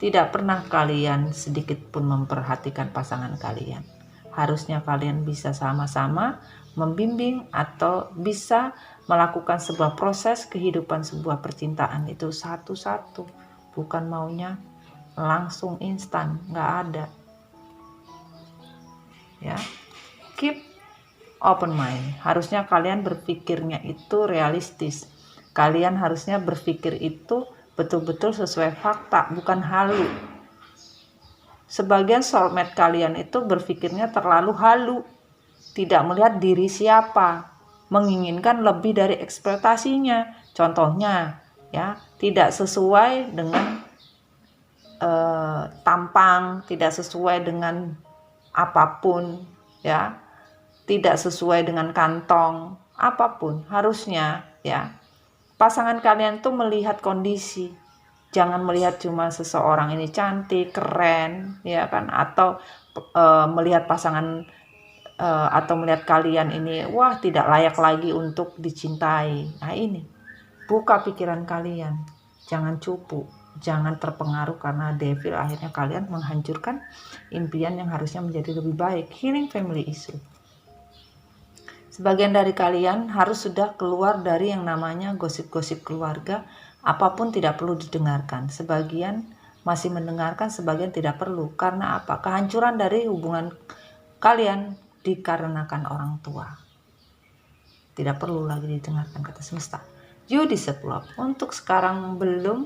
tidak pernah kalian sedikit pun memperhatikan pasangan kalian. Harusnya kalian bisa sama-sama membimbing atau bisa melakukan sebuah proses kehidupan sebuah percintaan itu satu-satu, bukan maunya langsung instan, nggak ada. Ya, keep open mind. Harusnya kalian berpikirnya itu realistis. Kalian harusnya berpikir itu betul-betul sesuai fakta, bukan halu. Sebagian soulmate kalian itu berpikirnya terlalu halu, tidak melihat diri siapa, menginginkan lebih dari ekspektasinya. Contohnya, ya, tidak sesuai dengan tampang, tidak sesuai dengan apapun, ya, tidak sesuai dengan kantong, apapun. Harusnya, ya, pasangan kalian tuh melihat kondisi. Jangan melihat cuma seseorang ini cantik, keren, ya kan, atau melihat pasangan atau melihat kalian ini wah tidak layak lagi untuk dicintai. Nah ini, buka pikiran kalian, jangan cupu, jangan terpengaruh karena devil akhirnya kalian menghancurkan impian yang harusnya menjadi lebih baik. Healing family issue. Sebagian dari kalian harus sudah keluar dari yang namanya gosip-gosip keluarga, apapun tidak perlu didengarkan. Sebagian masih mendengarkan, sebagian tidak perlu. Karena apa? Kehancuran dari hubungan kalian dikarenakan orang tua. Tidak perlu lagi didengarkan kata semesta. You deserve love. Untuk sekarang belum,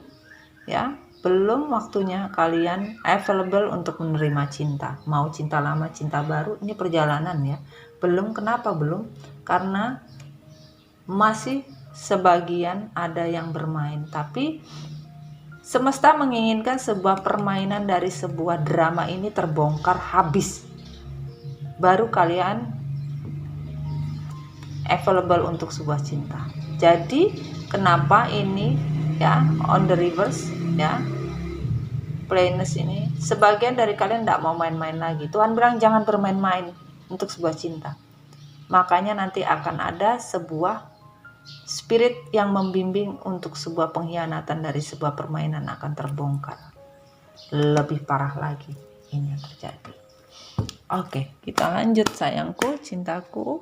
ya, belum waktunya kalian available untuk menerima cinta. Mau cinta lama, cinta baru, ini perjalanan ya. Belum, kenapa belum? Karena masih sebagian ada yang bermain. Tapi semesta menginginkan sebuah permainan dari sebuah drama ini terbongkar habis. Baru kalian available untuk sebuah cinta. Jadi kenapa ini ya on the reverse ya, plainness ini, sebagian dari kalian tidak mau main-main lagi. Tuhan bilang jangan bermain-main untuk sebuah cinta. Makanya nanti akan ada sebuah spirit yang membimbing untuk sebuah pengkhianatan dari sebuah permainan akan terbongkar. Lebih parah lagi ini yang terjadi. Oke, kita lanjut sayangku, cintaku.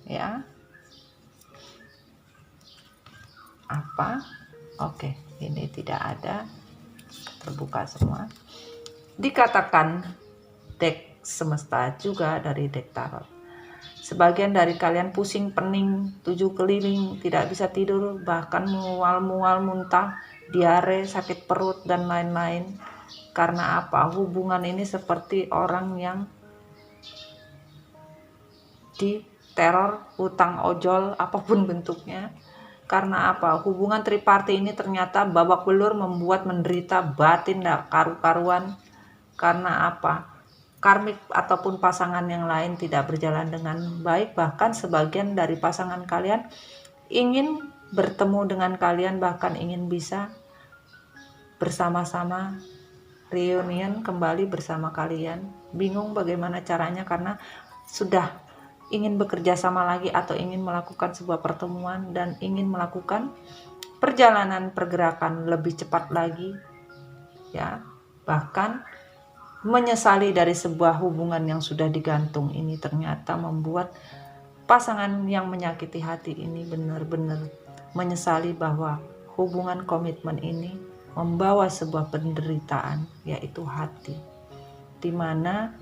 Ya. Apa? Oke, ini tidak ada. Terbuka semua. Dikatakan deck semesta juga dari deck tarot. Sebagian dari kalian pusing, pening, 7 keliling, tidak bisa tidur, bahkan mual-mual, muntah, diare, sakit perut, dan lain-lain. Karena apa? Hubungan ini seperti orang yang di teror, hutang ojol, apapun bentuknya. Karena apa? Hubungan triparti ini ternyata babak belur, membuat menderita batin tak karu-karuan. Karena apa? Karmik ataupun pasangan yang lain tidak berjalan dengan baik. Bahkan sebagian dari pasangan kalian ingin bertemu dengan kalian, bahkan ingin bisa bersama-sama reunion kembali bersama kalian. Bingung bagaimana caranya karena sudah ingin bekerja sama lagi atau ingin melakukan sebuah pertemuan dan ingin melakukan perjalanan pergerakan lebih cepat lagi ya, bahkan menyesali dari sebuah hubungan yang sudah digantung ini ternyata membuat pasangan yang menyakiti hati ini benar-benar menyesali bahwa hubungan komitmen ini membawa sebuah penderitaan, yaitu hati, dimana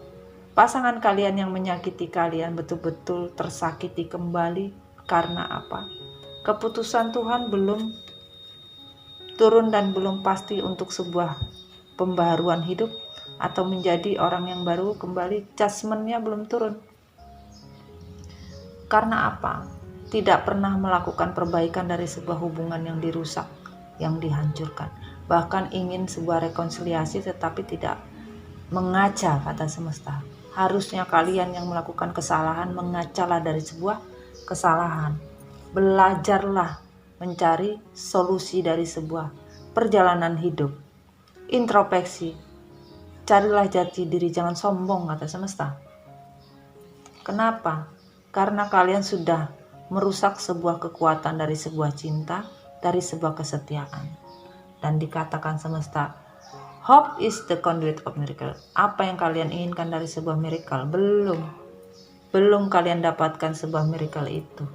pasangan kalian yang menyakiti kalian betul-betul tersakiti kembali. Karena apa? Keputusan Tuhan belum turun dan belum pasti untuk sebuah pembaharuan hidup atau menjadi orang yang baru kembali. Judgment-nya belum turun. Karena apa? Tidak pernah melakukan perbaikan dari sebuah hubungan yang dirusak, yang dihancurkan. Bahkan ingin sebuah rekonsiliasi tetapi tidak mengaca kata semesta. Harusnya kalian yang melakukan kesalahan mengacalah dari sebuah kesalahan. Belajarlah mencari solusi dari sebuah perjalanan hidup. Introspeksi. Carilah jati diri, jangan sombong kata semesta. Kenapa? Karena kalian sudah merusak sebuah kekuatan dari sebuah cinta, dari sebuah kesetiaan. Dan dikatakan semesta, hope is the conduit of miracle. Apa yang kalian inginkan dari sebuah miracle? Belum kalian dapatkan sebuah miracle itu.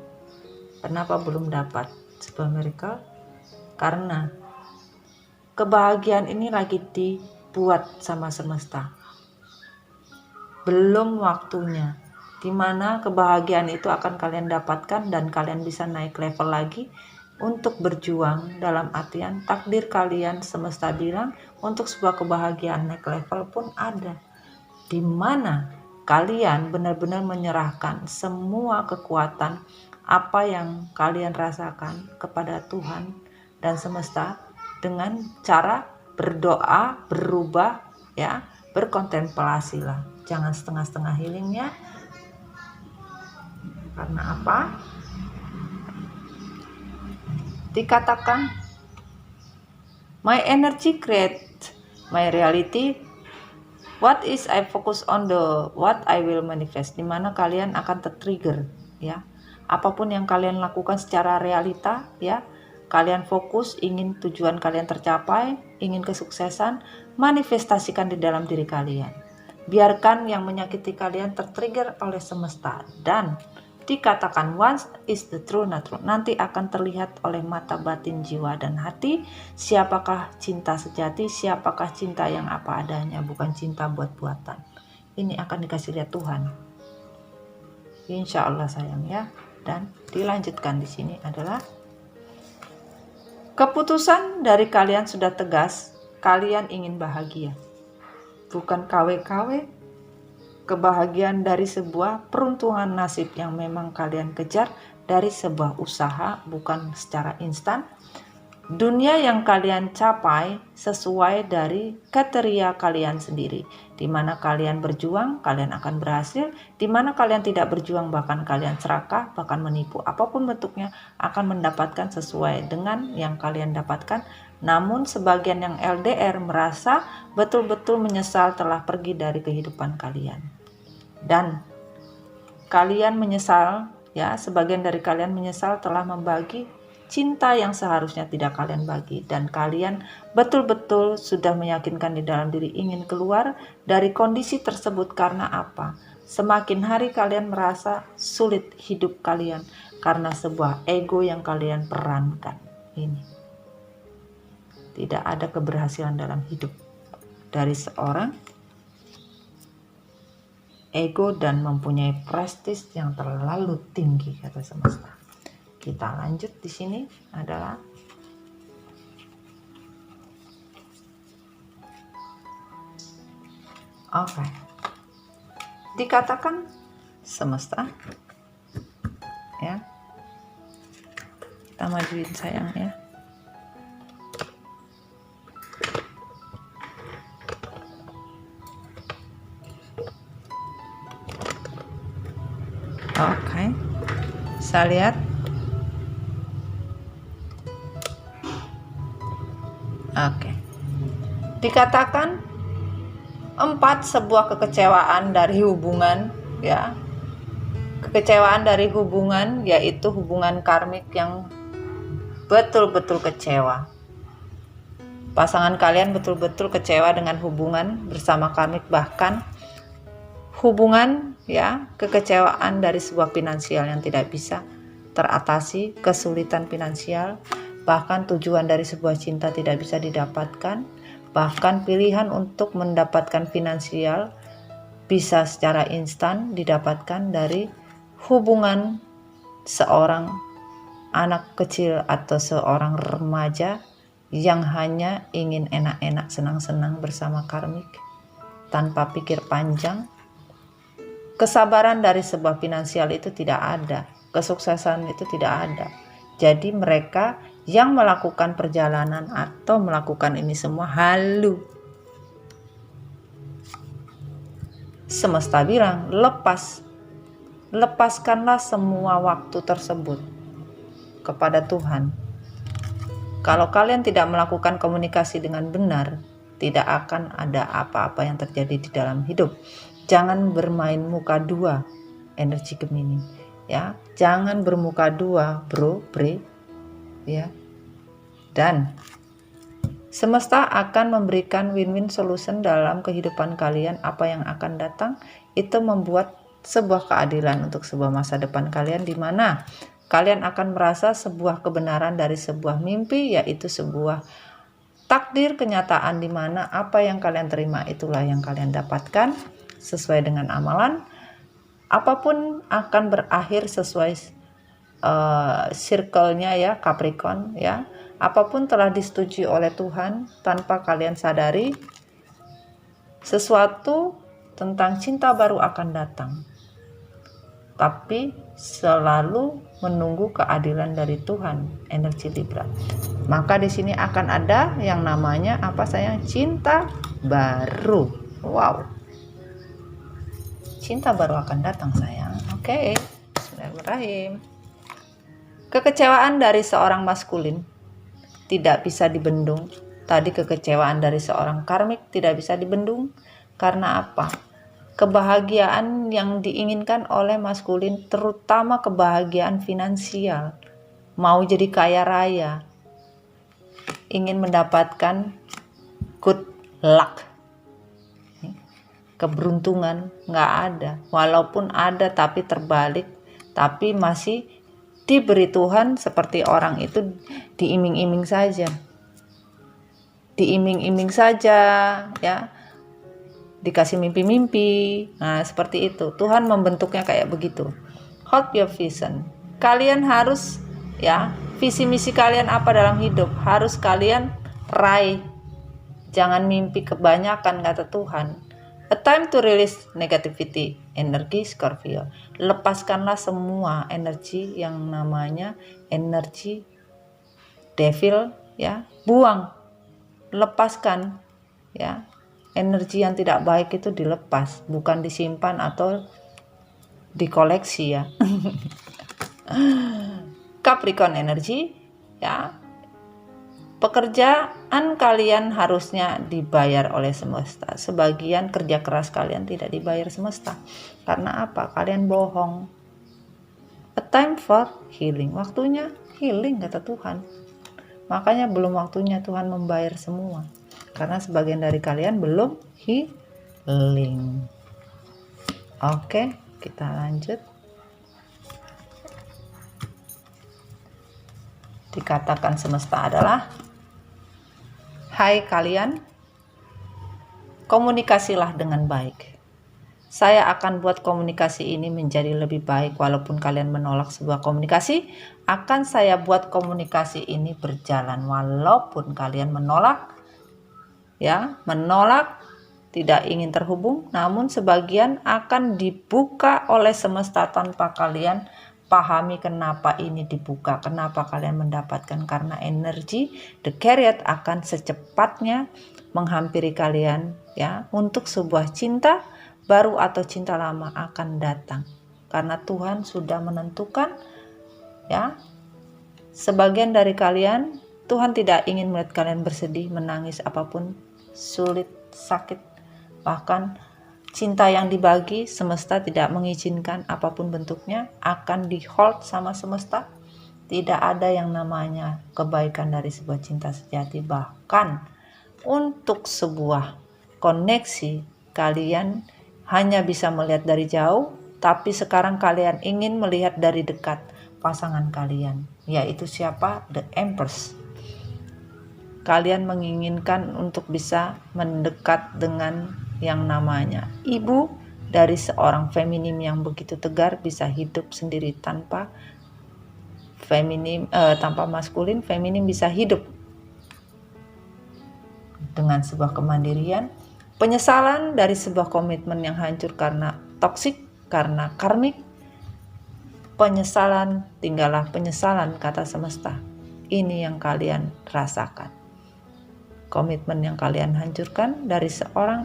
Kenapa belum dapat sebuah miracle? Karena kebahagiaan ini lagi dibuat sama semesta. Belum waktunya. Dimana kebahagiaan itu akan kalian dapatkan dan kalian bisa naik level lagi untuk berjuang. Dalam artian takdir kalian semesta bilang untuk sebuah kebahagiaan naik level pun ada, di mana kalian benar-benar menyerahkan semua kekuatan apa yang kalian rasakan kepada Tuhan dan semesta dengan cara berdoa, berubah ya, berkontemplasi lah, jangan setengah-setengah healingnya. Karena apa? Dikatakan my energy create my reality, What is I focus on the what I will manifest, dimana kalian akan tertrigger ya. Apapun yang kalian lakukan secara realita ya, kalian fokus ingin tujuan kalian tercapai, ingin kesuksesan, manifestasikan di dalam diri kalian. Biarkan yang menyakiti kalian tertrigger oleh semesta, dan dikatakan once is the true natural, nanti akan terlihat oleh mata batin jiwa dan hati siapakah cinta sejati, siapakah cinta yang apa adanya, bukan cinta buat-buatan. Ini akan dikasih lihat Tuhan, insya Allah sayang ya. Dan dilanjutkan di sini adalah keputusan dari kalian sudah tegas, kalian ingin bahagia, bukan KW-KW. Kebahagiaan dari sebuah peruntungan nasib yang memang kalian kejar dari sebuah usaha, bukan secara instan. Dunia yang kalian capai sesuai dari kriteria kalian sendiri. Di mana kalian berjuang, kalian akan berhasil. Di mana kalian tidak berjuang, bahkan kalian serakah, bahkan menipu, apapun bentuknya, akan mendapatkan sesuai dengan yang kalian dapatkan. Namun sebagian yang LDR merasa betul-betul menyesal telah pergi dari kehidupan kalian. Dan kalian menyesal ya, sebagian dari kalian menyesal telah membagi cinta yang seharusnya tidak kalian bagi, dan kalian betul-betul sudah meyakinkan di dalam diri ingin keluar dari kondisi tersebut. Karena apa? Semakin hari kalian merasa sulit hidup kalian karena sebuah ego yang kalian perankan. Ini tidak ada keberhasilan dalam hidup dari seorang ego dan mempunyai prestis yang terlalu tinggi, kata semesta. Kita lanjut di sini adalah oke. Dikatakan semesta ya. Kita majuin sayang ya. Oke. Saya lihat oke. Dikatakan 4 sebuah kekecewaan dari hubungan ya. Kekecewaan dari hubungan yaitu hubungan karmik yang betul-betul kecewa. Pasangan kalian betul-betul kecewa dengan hubungan bersama karmik, bahkan hubungan ya, kekecewaan dari sebuah finansial yang tidak bisa teratasi, kesulitan finansial, bahkan tujuan dari sebuah cinta tidak bisa didapatkan, bahkan pilihan untuk mendapatkan finansial bisa secara instan didapatkan dari hubungan seorang anak kecil atau seorang remaja yang hanya ingin enak-enak, senang-senang bersama karmik tanpa pikir panjang. Kesabaran dari sebuah finansial itu tidak ada, kesuksesan itu tidak ada. Jadi mereka yang melakukan perjalanan atau melakukan ini semua halu. Semesta bilang, lepaskanlah semua waktu tersebut kepada Tuhan. Kalau kalian tidak melakukan komunikasi dengan benar, tidak akan ada apa-apa yang terjadi di dalam hidup. Jangan bermain muka dua, energi Gemini ya. Jangan bermuka dua, bre ya. Dan semesta akan memberikan win-win solution dalam kehidupan kalian. Apa yang akan datang itu membuat sebuah keadilan untuk sebuah masa depan kalian, di mana kalian akan merasa sebuah kebenaran dari sebuah mimpi, yaitu sebuah takdir kenyataan, di mana apa yang kalian terima itulah yang kalian dapatkan sesuai dengan amalan. Apapun akan berakhir sesuai circle-nya ya, Capricorn ya. Apapun telah disetujui oleh Tuhan tanpa kalian sadari. Sesuatu tentang cinta baru akan datang, tapi selalu menunggu keadilan dari Tuhan, energi Libra. Maka di sini akan ada yang namanya apa sayang? Cinta baru. Wow. Cinta baru akan datang sayang. Oke. Bismillahirrahmanirrahim. Kekecewaan dari seorang maskulin tidak bisa dibendung. Tadi kekecewaan dari seorang karmik tidak bisa dibendung. Karena apa? Kebahagiaan yang diinginkan oleh maskulin, terutama kebahagiaan finansial, mau jadi kaya raya, ingin mendapatkan good luck, keberuntungan, nggak ada. Walaupun ada tapi terbalik, tapi masih diberi Tuhan seperti orang itu diiming-iming saja. Diiming-iming saja, ya. Dikasih mimpi-mimpi. Nah, seperti itu. Tuhan membentuknya kayak begitu. Hold your vision. Kalian harus, ya, visi misi kalian apa dalam hidup harus kalian raih. Jangan mimpi kebanyakan, kata Tuhan. A time to release negativity, energi Scorpio. Lepaskanlah semua energi yang namanya energi devil, ya. Buang. Lepaskan, ya. Energi yang tidak baik itu dilepas, bukan disimpan atau dikoleksi, ya. Capricorn energi, ya. Pekerjaan kalian harusnya dibayar oleh semesta. Sebagian kerja keras kalian tidak dibayar semesta. Karena apa? Kalian bohong. A time for healing. Waktunya healing, kata Tuhan. Makanya belum waktunya Tuhan membayar semua. Karena sebagian dari kalian belum healing. Oke, kita lanjut. Dikatakan semesta adalah, hai kalian, komunikasilah dengan baik. Saya akan buat komunikasi ini menjadi lebih baik. Walaupun kalian menolak sebuah komunikasi, akan saya buat komunikasi ini berjalan. Walaupun kalian menolak, ya, menolak, tidak ingin terhubung, namun sebagian akan dibuka oleh semesta tanpa kalian pahami kenapa ini dibuka, kenapa kalian mendapatkan. Karena energi the chariot akan secepatnya menghampiri kalian, ya, untuk sebuah cinta baru atau cinta lama akan datang. Karena Tuhan sudah menentukan, ya. Sebagian dari kalian, Tuhan tidak ingin melihat kalian bersedih, menangis, apapun, sulit, sakit. Bahkan cinta yang dibagi, semesta tidak mengizinkan, apapun bentuknya, akan di hold sama semesta. Tidak ada yang namanya kebaikan dari sebuah cinta sejati. Bahkan untuk sebuah koneksi, kalian hanya bisa melihat dari jauh, tapi sekarang kalian ingin melihat dari dekat pasangan kalian, yaitu siapa? The Empress. Kalian menginginkan untuk bisa mendekat dengan yang namanya ibu dari seorang feminim yang begitu tegar, bisa hidup sendiri tanpa feminim, tanpa maskulin. Feminim bisa hidup dengan sebuah kemandirian. Penyesalan dari sebuah komitmen yang hancur karena toksik, karena karmik. Penyesalan, tinggallah penyesalan, kata semesta. Ini yang kalian rasakan. Komitmen yang kalian hancurkan dari seorang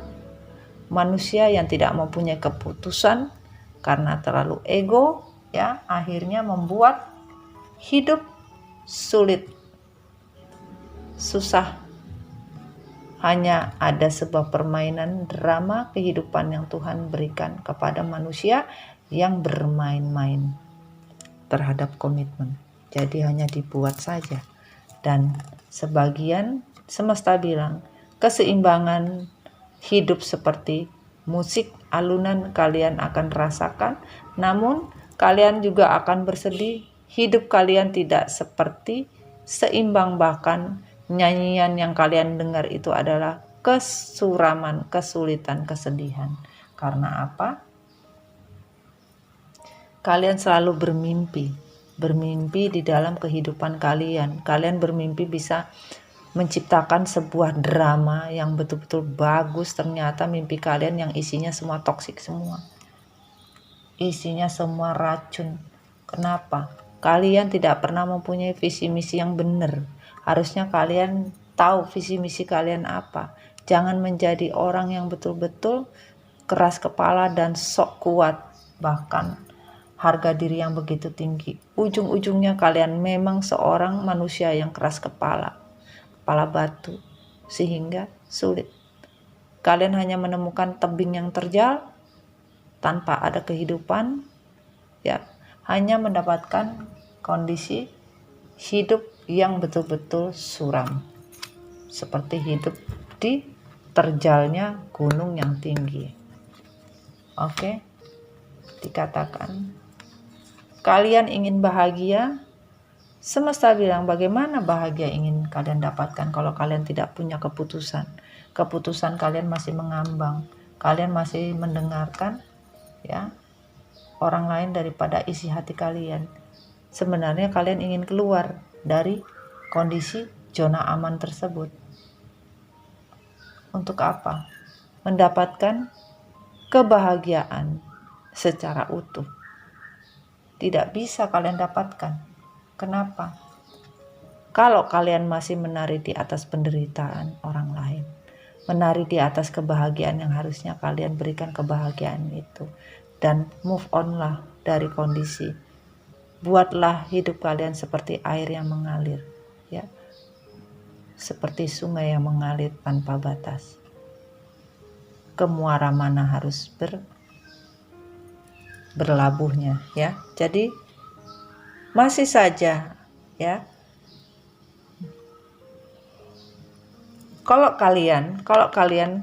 manusia yang tidak mempunyai keputusan karena terlalu ego, ya, akhirnya membuat hidup sulit, susah. Hanya ada sebuah permainan drama kehidupan yang Tuhan berikan kepada manusia yang bermain-main terhadap komitmen. Jadi hanya dibuat saja. Dan sebagian semesta bilang, keseimbangan hidup seperti musik alunan kalian akan rasakan, namun kalian juga akan bersedih. Hidup kalian tidak seperti seimbang, bahkan nyanyian yang kalian dengar itu adalah kesuraman, kesulitan, kesedihan. Karena apa? Kalian selalu bermimpi di dalam kehidupan kalian. Kalian bermimpi bisa menciptakan sebuah drama yang betul-betul bagus. Ternyata mimpi kalian yang isinya semua toksik semua. Isinya semua racun. Kenapa? Kalian tidak pernah mempunyai visi misi yang benar. Harusnya kalian tahu visi misi kalian apa. Jangan menjadi orang yang betul-betul keras kepala dan sok kuat. Bahkan harga diri yang begitu tinggi. Ujung-ujungnya kalian memang seorang manusia yang keras kepala. Kepala batu. Sehingga sulit. kalian hanya menemukan tebing yang terjal tanpa ada kehidupan, ya, hanya mendapatkan kondisi hidup yang betul-betul suram, seperti hidup di terjalnya gunung yang tinggi. Oke, dikatakan kalian ingin bahagia. Semesta bilang, bagaimana bahagia ingin kalian dapatkan kalau kalian tidak punya keputusan? Keputusan kalian masih mengambang, kalian masih mendengarkan, ya, orang lain daripada isi hati kalian. Sebenarnya kalian ingin keluar dari kondisi zona aman tersebut. Untuk apa? Mendapatkan kebahagiaan secara utuh. Tidak bisa kalian dapatkan. Kenapa? Kalau kalian masih menari di atas penderitaan orang lain, menari di atas kebahagiaan yang harusnya kalian berikan kebahagiaan itu, dan move on lah dari kondisi. Buatlah hidup kalian seperti air yang mengalir, ya, seperti sungai yang mengalir tanpa batas. Ke muara mana harus berlabuhnya, ya. Jadi masih saja, ya, kalau kalian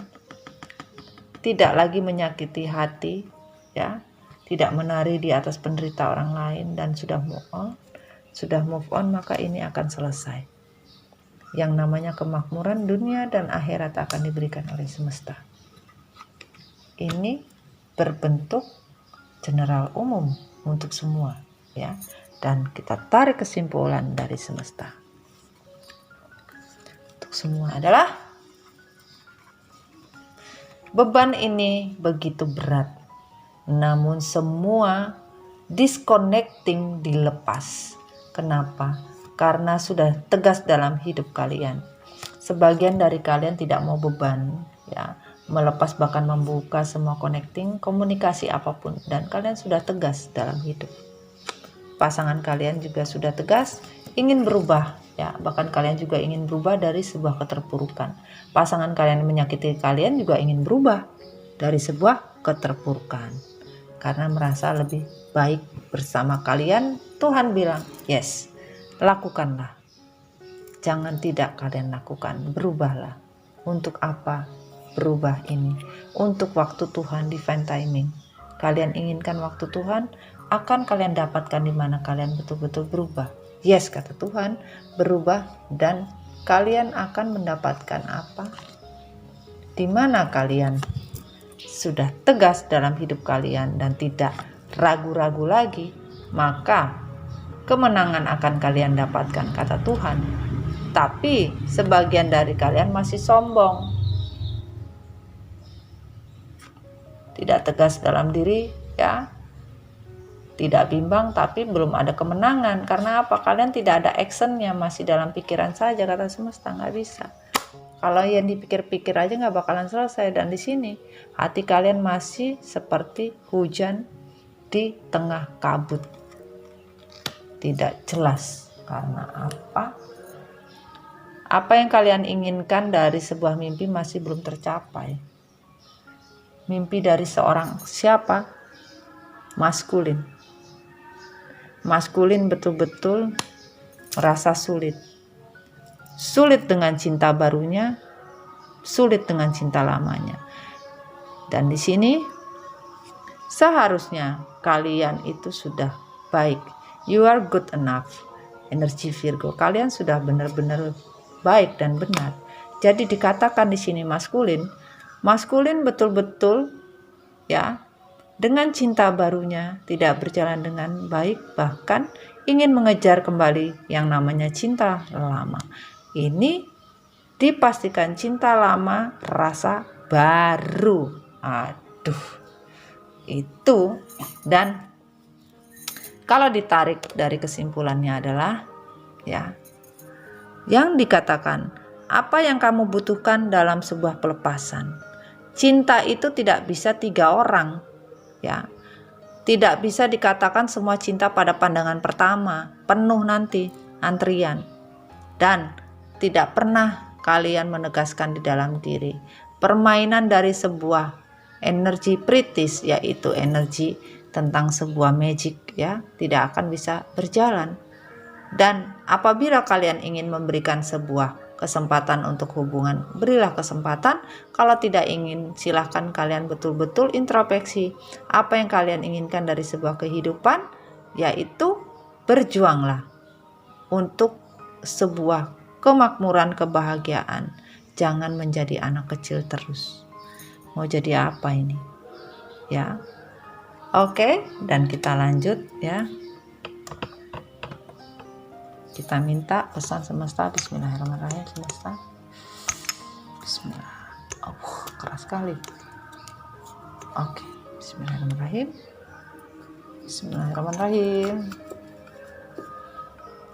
tidak lagi menyakiti hati, ya, tidak menari di atas penderita orang lain dan sudah move on, maka ini akan selesai. Yang namanya kemakmuran dunia dan akhirat akan diberikan oleh semesta. Ini berbentuk general umum untuk semua, ya. Dan kita tarik kesimpulan dari semesta untuk semua adalah beban ini begitu berat, namun semua disconnecting dilepas. Kenapa? Karena sudah tegas dalam hidup kalian. Sebagian dari kalian tidak mau beban, ya, melepas bahkan membuka semua connecting, komunikasi apapun, dan kalian sudah tegas dalam hidup. Pasangan kalian juga sudah tegas ingin berubah, ya, bahkan kalian juga ingin berubah dari sebuah keterpurukan. Pasangan kalian menyakiti kalian juga ingin berubah dari sebuah keterpurukan karena merasa lebih baik bersama kalian. Tuhan bilang, yes, lakukanlah, jangan tidak kalian lakukan, berubahlah. Untuk apa berubah ini? Untuk waktu Tuhan, divine timing. Kalian inginkan waktu Tuhan, akan kalian dapatkan di mana kalian betul-betul berubah. Yes, kata Tuhan, berubah, dan kalian akan mendapatkan apa? Di mana kalian sudah tegas dalam hidup kalian dan tidak ragu-ragu lagi, maka kemenangan akan kalian dapatkan, kata Tuhan. Tapi sebagian dari kalian masih sombong, tidak tegas dalam diri, ya, tidak bimbang, tapi belum ada kemenangan. Karena apa? Kalian tidak ada actionnya, masih dalam pikiran saja, kata semesta. Nggak bisa. Kalau yang dipikir-pikir aja nggak bakalan selesai. Dan di sini hati kalian masih seperti hujan di tengah kabut, tidak jelas. Karena apa? Apa yang kalian inginkan dari sebuah mimpi masih belum tercapai. Mimpi dari seorang siapa? Maskulin. Maskulin betul-betul merasa sulit. Sulit dengan cinta barunya, sulit dengan cinta lamanya. Dan di sini seharusnya kalian itu sudah baik. You are good enough. Energi Virgo, kalian sudah benar-benar baik dan benar. Jadi dikatakan di sini maskulin betul-betul, ya, dengan cinta barunya tidak berjalan dengan baik, bahkan ingin mengejar kembali yang namanya cinta lama. Ini dipastikan cinta lama rasa baru. Aduh, itu. Dan kalau ditarik dari kesimpulannya adalah, ya, yang dikatakan apa yang kamu butuhkan dalam sebuah pelepasan. Cinta itu tidak bisa 3 orang, ya, tidak bisa dikatakan semua cinta pada pandangan pertama, penuh nanti antrian. Dan tidak pernah kalian menegaskan di dalam diri permainan dari sebuah energi kritis, yaitu energi tentang sebuah magic, ya, tidak akan bisa berjalan. Dan apabila kalian ingin memberikan sebuah kesempatan untuk hubungan, berilah kesempatan. Kalau tidak ingin, silahkan kalian betul-betul introspeksi apa yang kalian inginkan dari sebuah kehidupan, yaitu berjuanglah untuk sebuah kemakmuran, kebahagiaan. Jangan menjadi anak kecil terus. Mau jadi apa ini? Ya. Oke, dan kita lanjut ya. Kita minta pesan semesta. Bismillahirrahmanirrahim. Semesta, bismillah. Keras sekali. Oke, bismillahirrahmanirrahim. Bismillahirrahmanirrahim.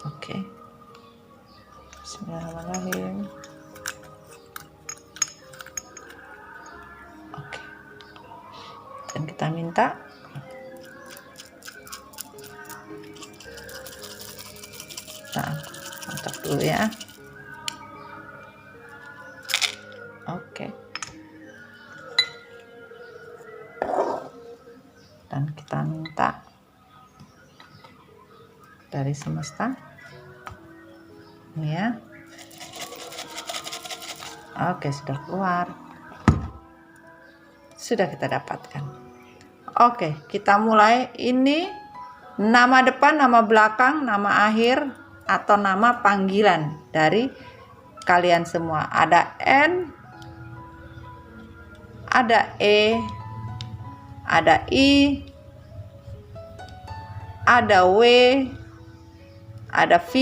Oke, bismillahirrahmanirrahim. Oke, dan kita minta mantap dulu ya. Oke, dan kita minta dari semesta ini ya. Oke, sudah keluar, sudah kita dapatkan. Oke, kita mulai. Ini nama depan, nama belakang, nama akhir, atau nama panggilan dari kalian semua. Ada N, ada E, ada I, ada W, ada V,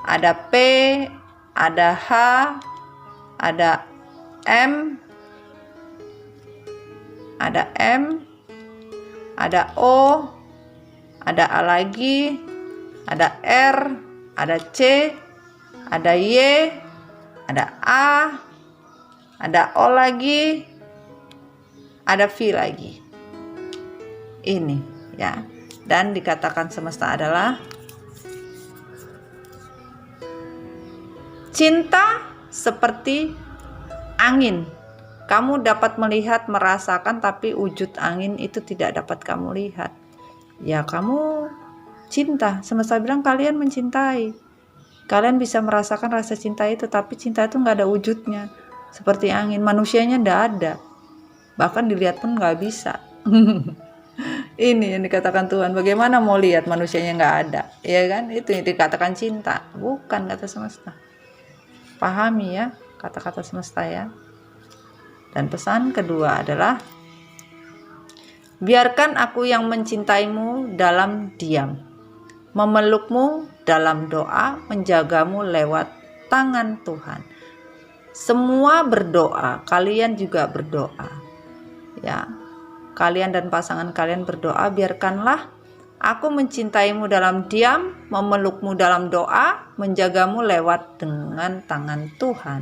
ada P, ada H, ada M, ada M, ada O, ada A lagi, ada R, ada C, ada Y, ada A, ada O lagi, ada V lagi. Ini ya. Dan dikatakan semesta adalah cinta seperti angin. Kamu dapat melihat, merasakan, tapi wujud angin itu tidak dapat kamu lihat. Ya, kamu cinta. Semesta bilang kalian mencintai. Kalian bisa merasakan rasa cinta itu, tapi cinta itu nggak ada wujudnya. Seperti angin, manusianya nggak ada. Bahkan dilihat pun nggak bisa. Ini yang dikatakan Tuhan. Bagaimana mau lihat manusianya nggak ada? Ya kan? Itu yang dikatakan cinta. Bukan kata semesta. Pahami ya kata-kata semesta ya. Dan pesan kedua adalah biarkan aku yang mencintaimu dalam diam, memelukmu dalam doa, menjagamu lewat tangan Tuhan. Semua berdoa, kalian juga berdoa. Ya. Kalian dan pasangan kalian berdoa, biarkanlah aku mencintaimu dalam diam, memelukmu dalam doa, menjagamu lewat dengan tangan Tuhan.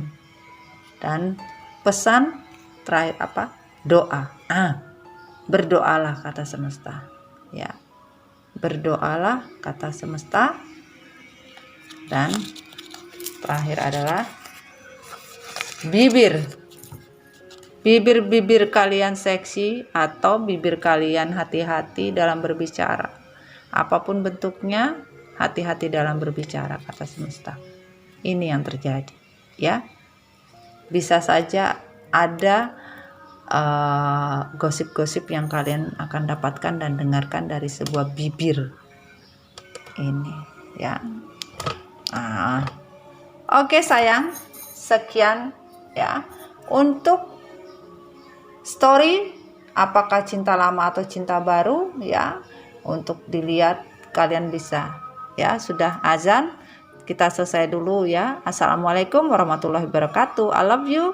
Dan pesan terakhir apa? Doa. Berdoalah kata semesta. Ya. Berdoalah kata semesta. Dan terakhir adalah bibir. Bibir-bibir kalian seksi atau bibir kalian hati-hati dalam berbicara. Apapun bentuknya, hati-hati dalam berbicara kata semesta. Ini yang terjadi, ya. Bisa saja ada gosip-gosip yang kalian akan dapatkan dan dengarkan dari sebuah bibir ini, ya. Oke sayang, sekian ya untuk story apakah cinta lama atau cinta baru ya. Untuk dilihat kalian bisa ya. Sudah azan, kita selesai dulu ya. Assalamualaikum warahmatullahi wabarakatuh. I love you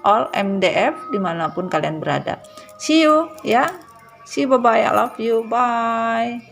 all MDF dimanapun kalian berada. See you ya. See you, bye bye. I love you, bye.